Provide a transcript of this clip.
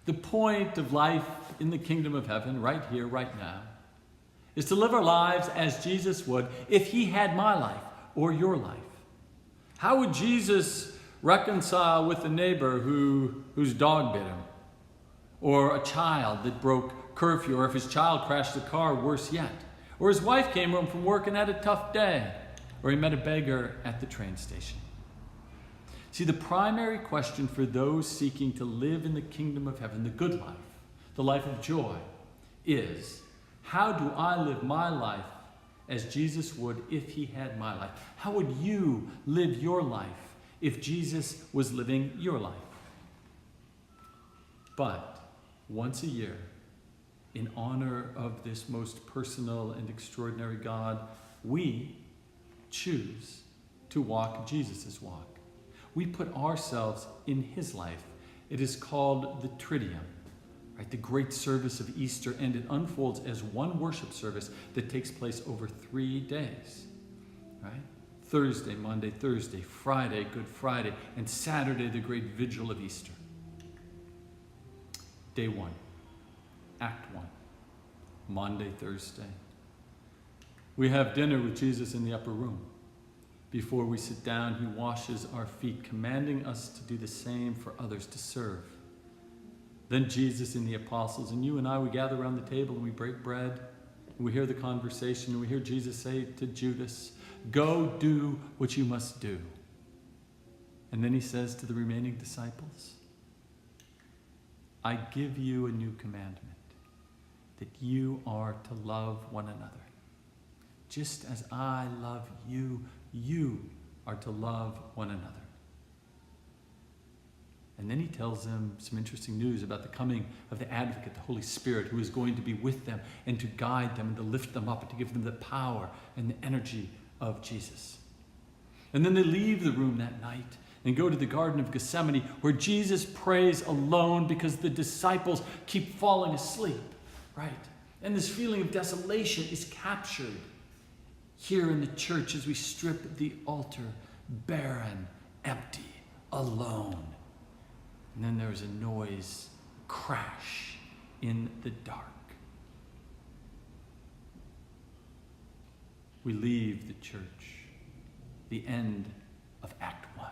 The point of life in the kingdom of heaven, right here, right now, is to live our lives as Jesus would if he had my life or your life. How would Jesus reconcile with a neighbor whose dog bit him? Or a child that broke curfew? Or if his child crashed the car, worse yet? Or his wife came home from work and had a tough day? Or he met a beggar at the train station? See, the primary question for those seeking to live in the kingdom of heaven, the good life, the life of joy, is how do I live my life as Jesus would if he had my life? How would you live your life if Jesus was living your life? But once a year, in honor of this most personal and extraordinary God, we choose to walk Jesus' walk. We put ourselves in his life. It is called the Triduum, right? The great service of Easter, and it unfolds as one worship service that takes place over 3 days, right? Thursday, Maundy Thursday, Friday, Good Friday, and Saturday, the great vigil of Easter. Day 1, Act 1, Maundy Thursday. We have dinner with Jesus in the upper room. Before we sit down, he washes our feet, commanding us to do the same for others, to serve. Then Jesus and the apostles, and you and I, we gather around the table and we break bread, and we hear the conversation, and we hear Jesus say to Judas, "Go do what you must do." And then he says to the remaining disciples, "I give you a new commandment, that you are to love one another. Just as I love you, you are to love one another." And then he tells them some interesting news about the coming of the Advocate, the Holy Spirit, who is going to be with them and to guide them and to lift them up and to give them the power and the energy of Jesus. And then they leave the room that night and go to the Garden of Gethsemane, where Jesus prays alone because the disciples keep falling asleep, right? And this feeling of desolation is captured here in the church as we strip the altar barren, empty, alone. And then there's a noise, crash in the dark. We leave the church, the end of Act 1.